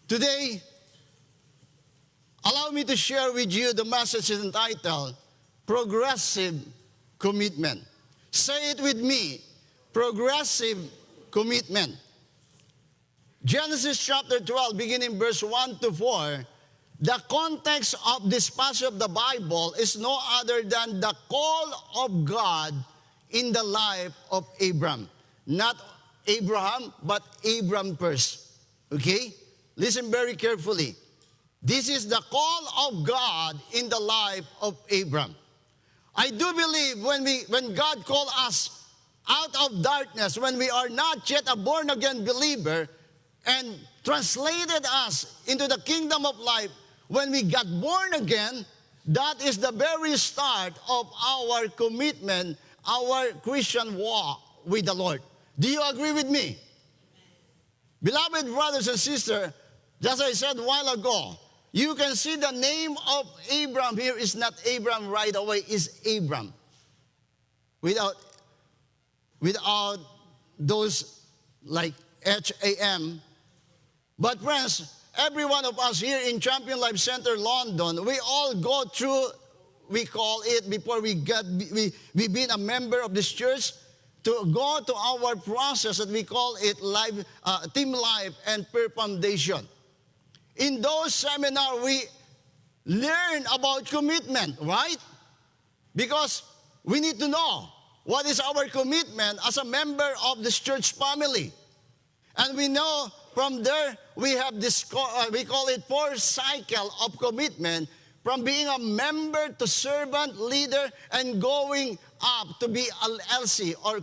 Today, allow me to share with you the message entitled, Progressive Commitment. Say it with me, progressive commitment. Genesis chapter 12, beginning verse 1 to 4, the context of this passage of the Bible is no other than the call of God in the life of Abram. Not Abraham, but Abram first. Okay? Listen very carefully. This is the call of God in the life of Abram. I do believe when God called us out of darkness, when we are not yet a born-again believer, and translated us into the kingdom of life, when we got born again, that is the very start of our commitment, our Christian walk with the Lord. Do you agree with me? Beloved brothers and sisters, just as I said a while ago, you can see the name of Abram here is not Abram right away, is Abram. Without those like H-A-M. But friends, every one of us here in Champion Life Center, London, we all go through, we call it, before we been a member of this church, to go to our process that we call it Team Life and Prayer Foundation. In those seminars, we learn about commitment, right? Because we need to know what is our commitment as a member of this church family. And we know from there, we have this, we call it 4 cycle of commitment, from being a member to servant, leader, and going up to be a LC or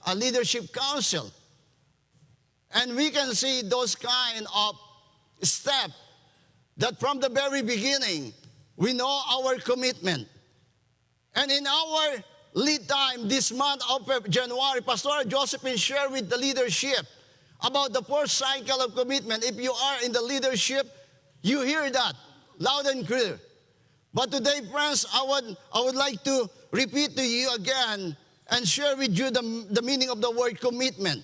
a leadership council. And we can see those kind of steps that from the very beginning, we know our commitment. And in our lead time this month of January, Pastor Josephine shared with the leadership about the 4th cycle of commitment. If you are in the leadership, you hear that loud and clear. But today, friends, I would like to repeat to you again and share with you the meaning of the word commitment.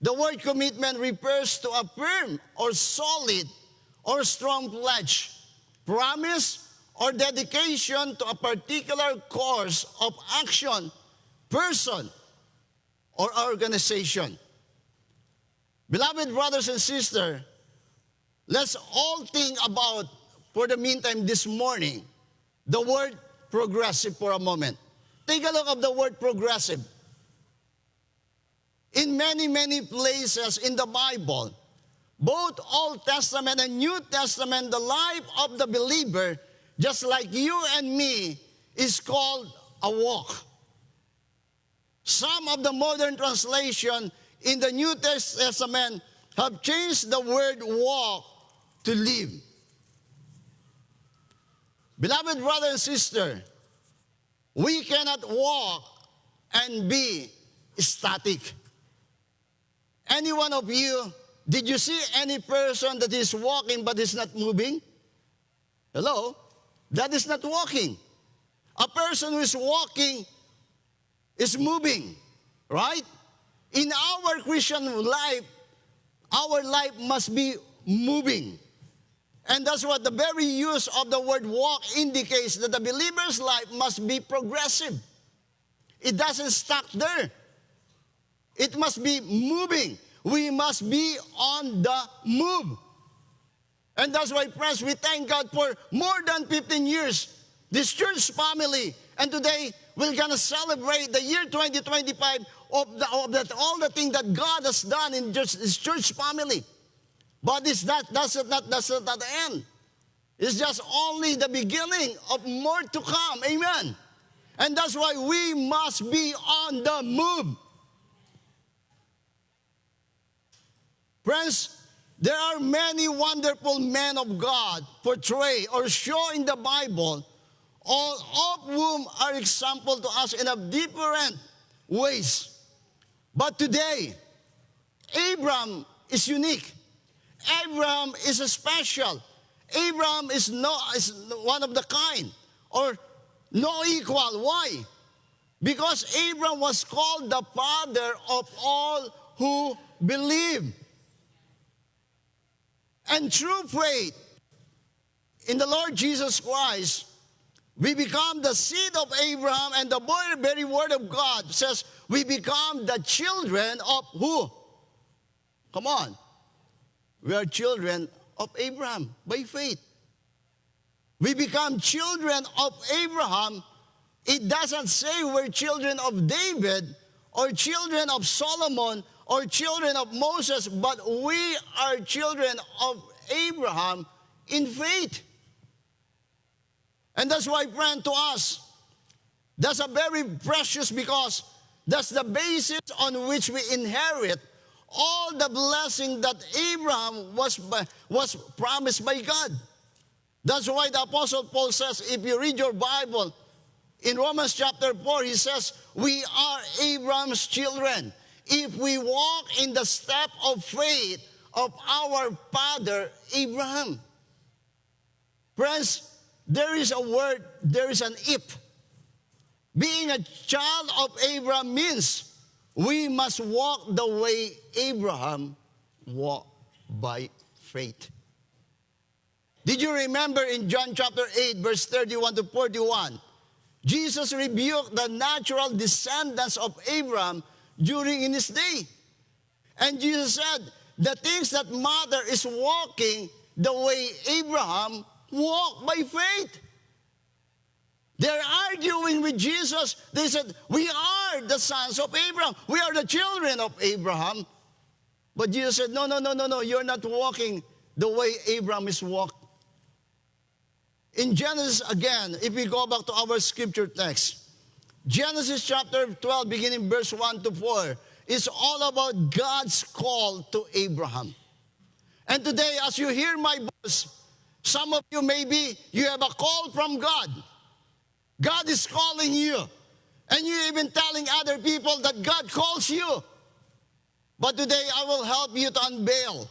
The word commitment refers to a firm or solid or strong pledge, promise, or dedication to a particular course of action, person, or organization. Beloved brothers and sisters, let's all think about, for the meantime this morning, the word progressive for a moment. Take a look at the word progressive. In many, many places in the Bible, both Old Testament and New Testament, the life of the believer, just like you and me, is called a walk. Some of the modern translation in the New Testament have changed the word walk to live. Beloved brother and sister, we cannot walk and be static. Any one of you, did you see any person that is walking but is not moving? Hello? That is not walking. A person who is walking is moving, right? In our Christian life, our life must be moving. And that's what the very use of the word walk indicates, that the believer's life must be progressive. It doesn't stop there. It must be moving. We must be on the move. And that's why, friends, we thank God for more than 15 years, this church family. And today, we're going to celebrate the year 2025 of all the things that God has done in this church family. But that's not the end. It's just only the beginning of more to come. Amen. And that's why we must be on the move. Friends, there are many wonderful men of God portrayed or shown in the Bible, all of whom are example to us in a different ways. But today, Abram is unique. Abram is special. Abram is one of the kind, or no equal. Why? Because Abram was called the father of all who believe. And through faith in the Lord Jesus Christ, we become the seed of Abraham, and the very word of God says we become the children of who? Come on. We are children of Abraham by faith. We become children of Abraham. It doesn't say we're children of David or children of Solomon or children of Moses, but we are children of Abraham in faith. And that's why, friend, to us, that's a very precious, because that's the basis on which we inherit all the blessing that Abraham was promised by God. That's why the Apostle Paul says, if you read your Bible, in Romans chapter 4, he says, we are Abraham's children if we walk in the step of faith of our father Abraham. Friends, there is a word, there is an if. Being a child of Abraham means we must walk the way Abraham walked, by faith. Did you remember in John chapter 8, verse 31 to 41, Jesus rebuked the natural descendants of Abraham during in his day. And Jesus said, the things that matter is walking the way Abraham walked by faith. They're arguing with Jesus. They said, we are the sons of Abraham. We are the children of Abraham. But Jesus said, no, you're not walking the way Abraham is walked. In Genesis again, if we go back to our scripture text, Genesis chapter 12, beginning verse 1 to 4, is all about God's call to Abraham. And today, as you hear my voice, some of you maybe you have a call from God. God is calling you. And you're even telling other people that God calls you. But today, I will help you to unveil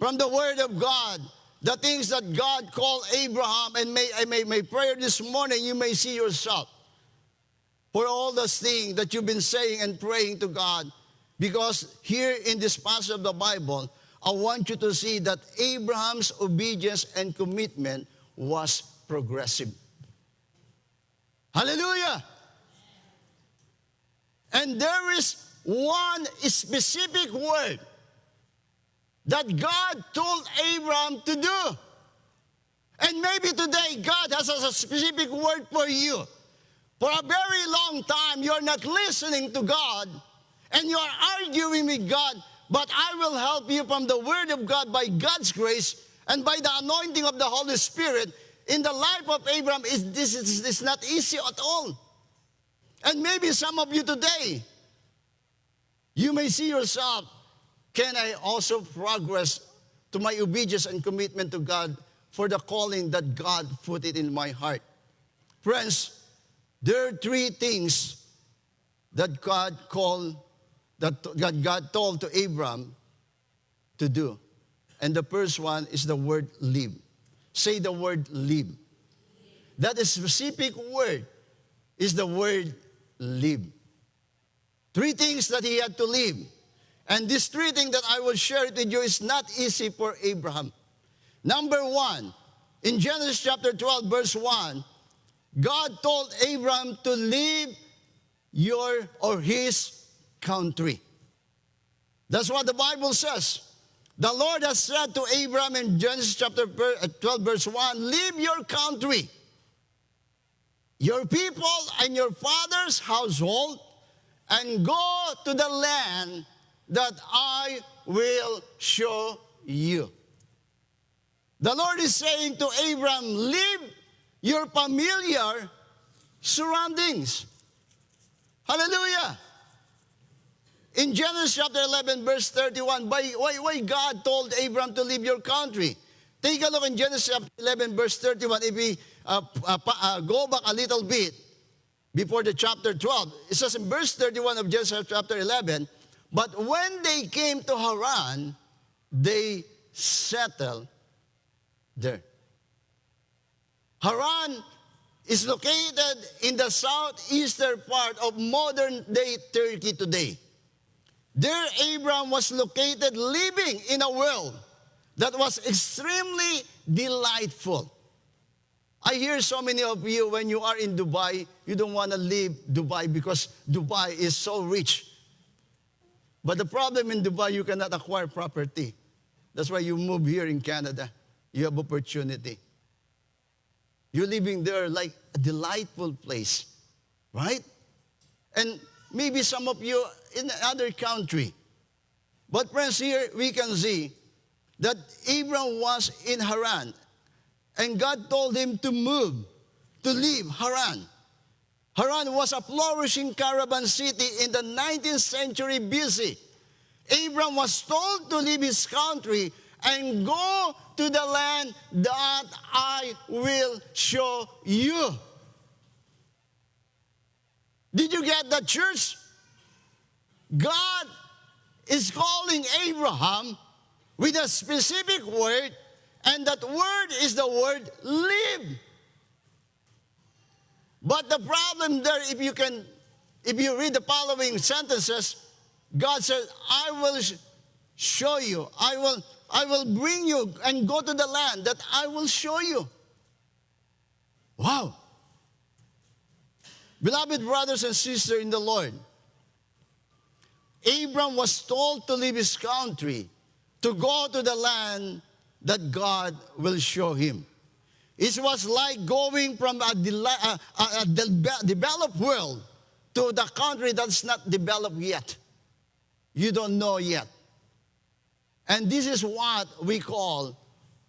from the Word of God the things that God called Abraham. And may prayer this morning, you may see yourself for all those things that you've been saying and praying to God. Because here in this passage of the Bible, I want you to see that Abraham's obedience and commitment was progressive. Hallelujah! And there is one specific word that God told Abraham to do. And maybe today God has a specific word for you. For a very long time, you're not listening to God and you're arguing with God, but I will help you from the Word of God by God's grace and by the anointing of the Holy Spirit. In the life of Abraham, this is not easy at all. And maybe some of you today, you may see yourself, can I also progress to my obedience and commitment to God for the calling that God put it in my heart? Friends, there are three things that God told to Abraham to do. And the first one is the word live. Say the word live. That specific word is the word live. Three things that he had to live. And these three things that I will share with you is not easy for Abraham. Number one, in Genesis chapter 12, verse 1, God told Abraham to leave his country. That's what the Bible says. The Lord has said to Abraham in Genesis chapter 12, verse 1, leave your country, your people, and your father's household, and go to the land that I will show you. The Lord is saying to Abraham, leave your familiar surroundings. Hallelujah. In Genesis chapter 11, verse 31, why God told Abraham to leave your country? Take a look in Genesis chapter 11, verse 31. If we go back a little bit before the chapter 12, it says in verse 31 of Genesis chapter 11, but when they came to Haran, they settled there. Haran is located in the southeastern part of modern-day Turkey today. There Abraham was located living in a world that was extremely delightful. I hear so many of you, when you are in Dubai, you don't want to leave Dubai because Dubai is so rich. But the problem in Dubai, you cannot acquire property. That's why you move here in Canada. You have opportunity. You're living there like a delightful place, right? And maybe some of you in another country. But friends, here we can see that Abram was in Haran. And God told him to move, to leave Haran. Haran was a flourishing caravan city in the 19th century BC. Abram was told to leave his country and go to the land that I will show you. Did you get that, church? God is calling Abraham with a specific word, and that word is the word live. But the problem there, if you read the following sentences, God said, I will show you. I will bring you and go to the land that I will show you. Wow. Beloved brothers and sisters in the Lord, Abram was told to leave his country to go to the land that God will show him. It was like going from a developed world to the country that's not developed yet. You don't know yet. And this is what we call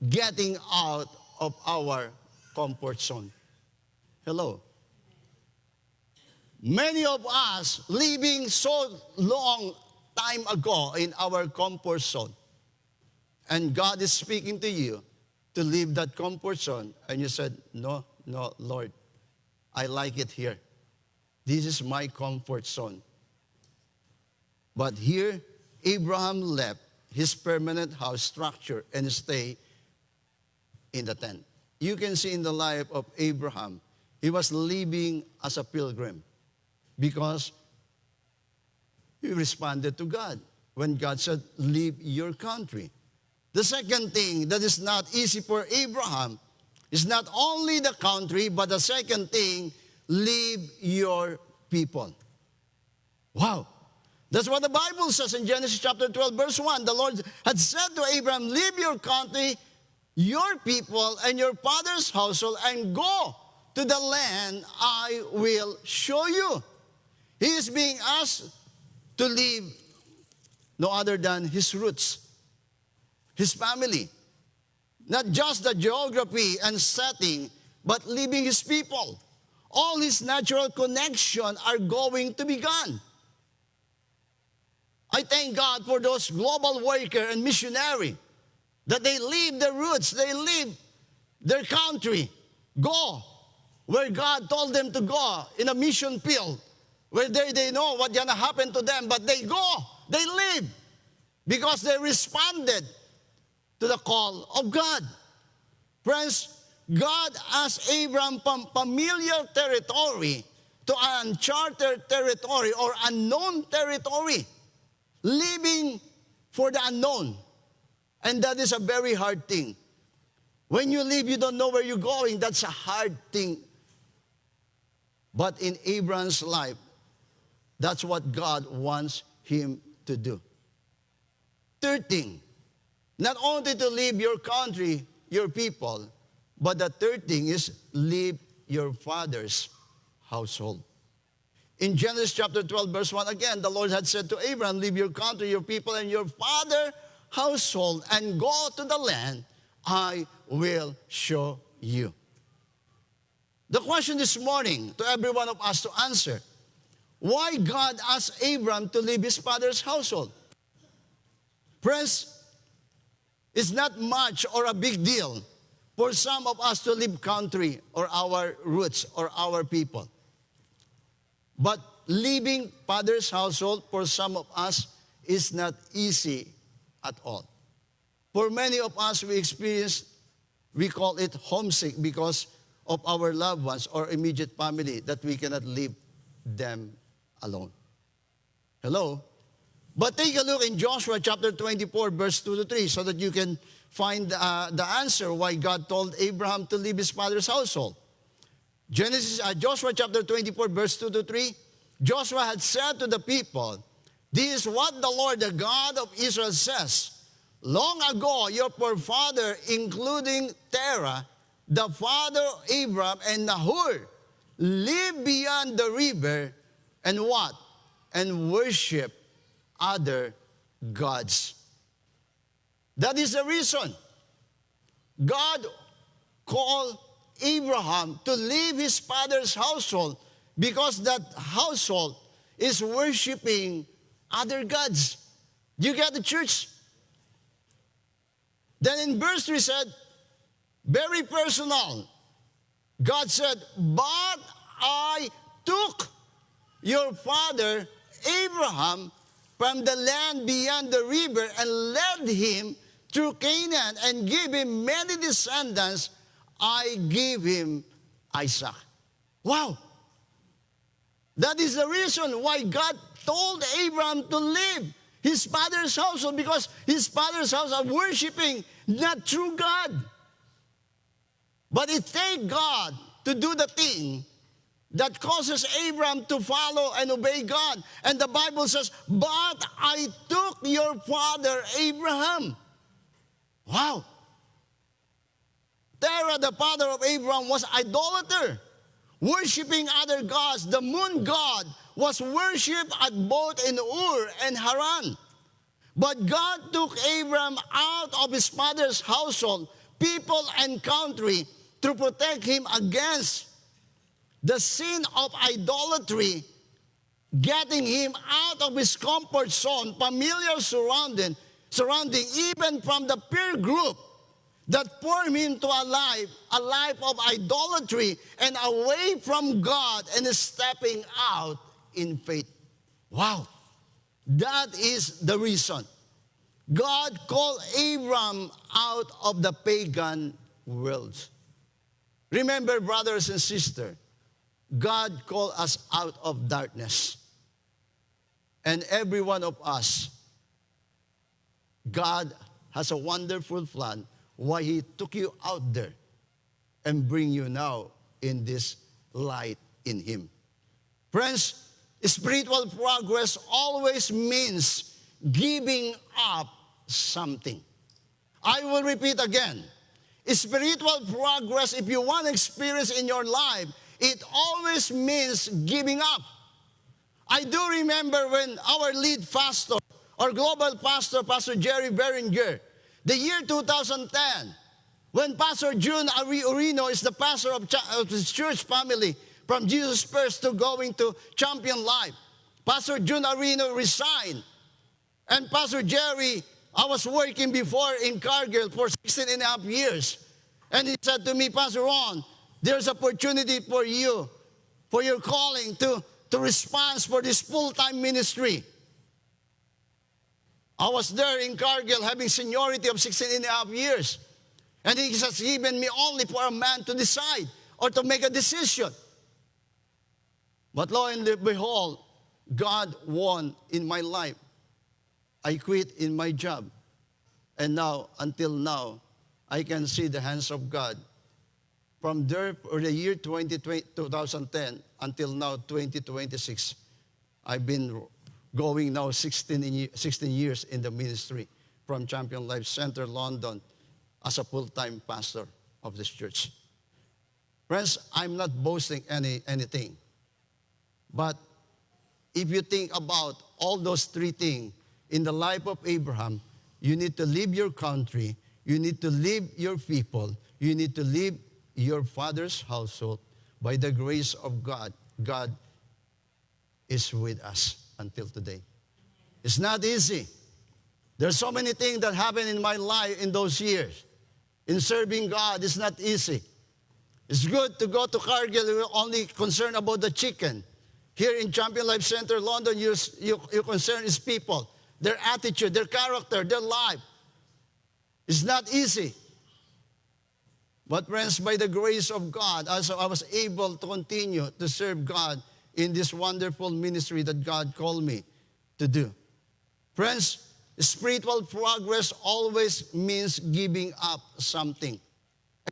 getting out of our comfort zone. Hello. Many of us living so long time ago in our comfort zone. And God is speaking to you to leave that comfort zone. And you said, no, Lord, I like it here. This is my comfort zone. But here, Abraham left his permanent house structure and stayed in the tent. You can see in the life of Abraham, he was living as a pilgrim because he responded to God when God said, leave your country. The second thing that is not easy for Abraham is not only the country, but the second thing, leave your people. Wow. That's what the Bible says in Genesis chapter 12, verse 1. The Lord had said to Abraham, leave your country, your people, and your father's household, and go to the land I will show you. He is being asked to leave no other than his roots, his family. Not just the geography and setting, but leaving his people. All his natural connections are going to be gone. I thank God for those global workers and missionaries that they leave their roots, they leave their country, go where God told them to go in a mission field, where they know what's going to happen to them, but they go, they live, because they responded to the call of God. Friends, God asked Abraham from familiar territory to uncharted territory or unknown territory, living for the unknown. And that is a very hard thing. When you live, you don't know where you're going. That's a hard thing. But in Abraham's life, that's what God wants him to do. Third thing, not only to leave your country, your people, but the third thing is leave your father's household. In Genesis chapter 12, verse 1, again, the Lord had said to Abraham, leave your country, your people, and your father's household, and go to the land I will show you. The question this morning to every one of us to answer, why God asked Abraham to leave his father's household? Friends, it's not much or a big deal for some of us to leave country or our roots or our people. But leaving father's household for some of us is not easy at all. For many of us, we call it homesick because of our loved ones or immediate family that we cannot leave them alone. Hello? But take a look in Joshua chapter 24, verse 2 to 3, so that you can find the answer why God told Abraham to leave his father's household. Joshua chapter 24, verse 2 to 3, Joshua had said to the people, "This is what the Lord, the God of Israel says. Long ago, your forefather, including Terah, the father of Abraham, and Nahor, lived beyond the river and what? And worship other gods." That is the reason God called Abraham to leave his father's household, because that household is worshiping other gods. You get the church? Then in verse 3 said, very personal. God said, "But I took your father Abraham from the land beyond the river and led him through Canaan and gave him many descendants. I gave him Isaac." Wow! That is the reason why God told Abraham to leave his father's household, because his father's house are worshiping not true God. But it takes God to do the thing that causes Abraham to follow and obey God. And the Bible says, "But I took your father Abraham." Wow! Terah, the father of Abraham, was idolater, worshiping other gods. The moon god was worshipped at both in Ur and Haran. But God took Abraham out of his father's household, people, and country to protect him against the sin of idolatry, getting him out of his comfort zone, familiar surrounding, even from the peer group that formed him to a life of idolatry and away from God, and stepping out in faith. Wow! That is the reason God called Abram out of the pagan world. Remember, brothers and sisters, God called us out of darkness. And every one of us, God has a wonderful plan why He took you out there and bring you now in this light in Him. Friends, spiritual progress always means giving up something. I will repeat again. Spiritual progress, if you want to experience in your life, it always means giving up. I do remember when our lead pastor, our global pastor, Pastor Jerry Beringer, the year 2010, when Pastor June Arino is the pastor of his church family, from Jesus First to going to Champion Life, Pastor June Arino resigned. And Pastor Jerry, I was working before in Cargill for 16 and a half years. And he said to me, "Pastor Ron, there's opportunity for you, for your calling to respond for this full-time ministry." I was there in Cargill having seniority of 16 and a half years. And He has given me only for a man to decide or to make a decision. But lo and behold, God won in my life. I quit in my job. And now, until now, I can see the hands of God. From there, or the year 2010 until now, 2026, I've been going now 16 years in the ministry from Champion Life Center, London, as a full-time pastor of this church. Friends, I'm not boasting anything. But if you think about all those three things in the life of Abraham, you need to leave your country, you need to leave your people, you need to leave your father's household. By the grace of God, God is with us until today. It's not easy. There's so many things that happened in my life in those years. In serving God, it's not easy. It's good to go to Cargill, you're only concerned about the chicken. Here in Champion Life Center, London, your concern is people, their attitude, their character, their life. It's not easy. But friends, by the grace of God, also I was able to continue to serve God in this wonderful ministry that God called me to do. Friends, spiritual progress always means giving up something.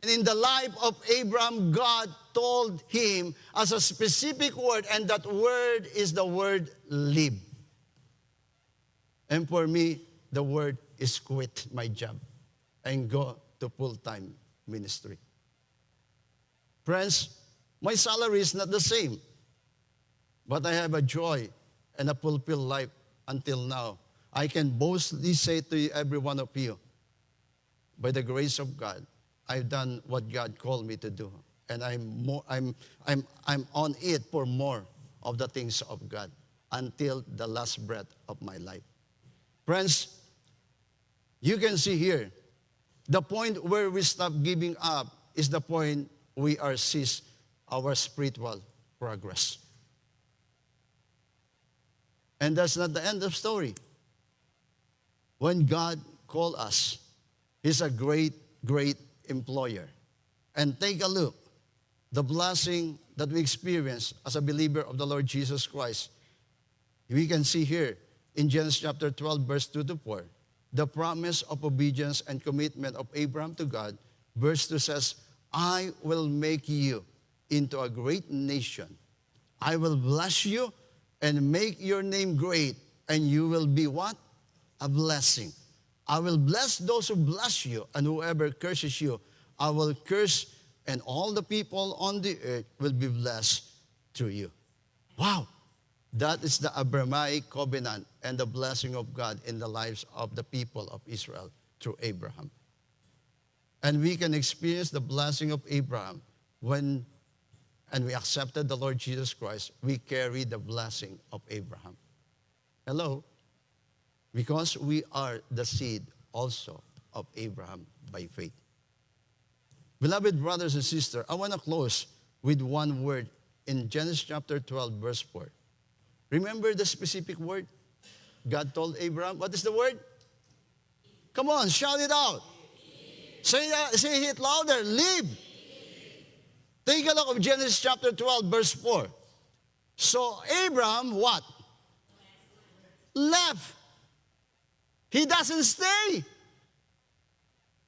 And in the life of Abraham, God told him as a specific word, and that word is the word leave. And for me, the word is quit my job and go to full-time ministry. Friends, my salary is not the same, but I have a joy and a fulfilled life until now. I can boldly say to every one of you, by the grace of God, I've done what God called me to do. And I'm on it for more of the things of God until the last breath of my life. Friends, you can see here, the point where we stop giving up is the point we are cease our spiritual progress. And that's not the end of story. When God called us, He's a great, great employer. And take a look, the blessing that we experience as a believer of the Lord Jesus Christ. We can see here in Genesis chapter 12, verse 2 to 4, the promise of obedience and commitment of Abraham to God. Verse 2 says, I will make you into a great nation. I will bless you and make your name great, and you will be what? A blessing. I will bless those who bless you, and whoever curses you, I will curse, and all the people on the earth will be blessed through you. Wow! That is the Abrahamic covenant and the blessing of God in the lives of the people of Israel through Abraham. And we can experience the blessing of Abraham when we accepted the Lord Jesus Christ. We carry the blessing of Abraham. Hello? Because we are the seed also of Abraham by faith. Beloved brothers and sisters, I want to close with one word in Genesis chapter 12, verse 4. Remember the specific word? God told Abraham, what is the word? Come on, shout it out. Say it louder, live. Take a look of Genesis chapter 12, verse 4. So Abraham, what? Left. He doesn't stay.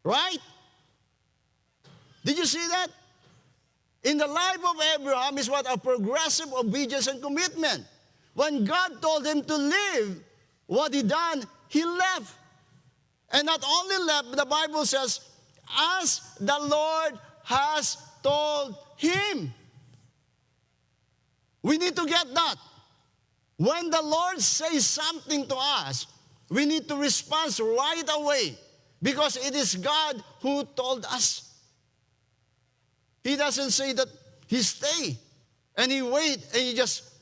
Right? Did you see that? In the life of Abraham is what? A progressive obedience and commitment. When God told him to leave, what he done? He left. And not only left, but the Bible says, as the Lord has told him. We need to get that. When the Lord says something to us, we need to respond right away because it is God who told us. He doesn't say that he stay and he wait and he just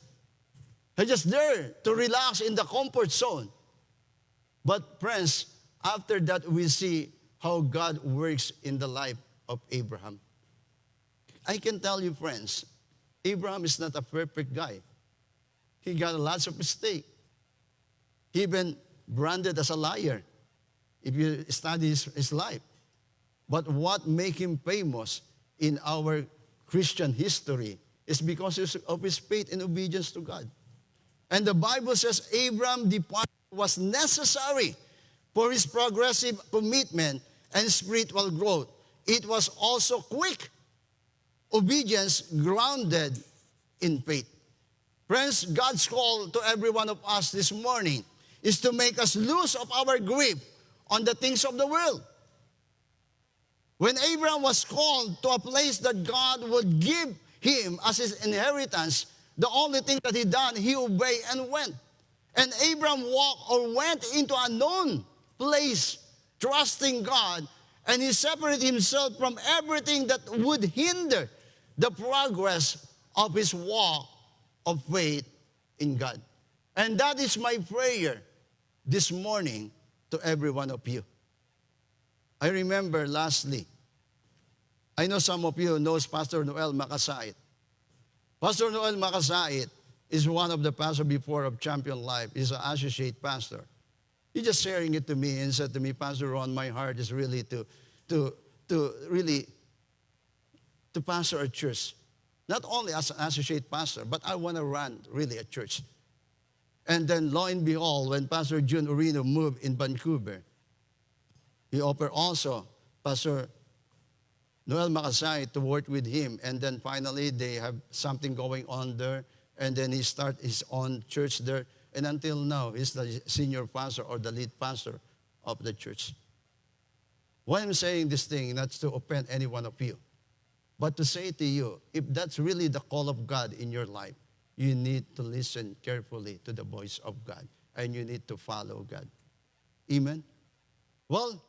there to relax in the comfort zone. But friends, after that we see how God works in the life of Abraham. I can tell you, friends, Abraham is not a perfect guy. He got lots of mistakes. He been branded as a liar if you study his life. But what made him famous in our Christian history is because of his faith and obedience to God. And the Bible says Abraham's departure was necessary for his progressive commitment and spiritual growth. It was also quick obedience grounded in faith. Friends, God's call to every one of us this morning is to make us lose of our grip on the things of the world. When Abraham was called to a place that God would give him as his inheritance, the only thing that he done, he obeyed and went. And Abraham went into a known place, trusting God, and he separated himself from everything that would hinder the progress of his walk of faith in God. And that is my prayer this morning to every one of you. I remember lastly, I know some of you knows Pastor Noel Makasait. Pastor Noel Makasait is one of the pastors before of Champion Life. He's an associate pastor. He's just sharing it to me and said to me, Pastor Ron, my heart is really to pastor a church. Not only as an associate pastor, but I want to run really a church. And then, lo and behold, when Pastor June Urino moved in Vancouver, he offered also Pastor Noel Makasay to work with him. And then finally, they have something going on there. And then he started his own church there. And until now, he's the senior pastor or the lead pastor of the church. Why I'm saying this thing, not to offend any one of you, but to say to you, if that's really the call of God in your life, you need to listen carefully to the voice of God. And you need to follow God. Amen? Well,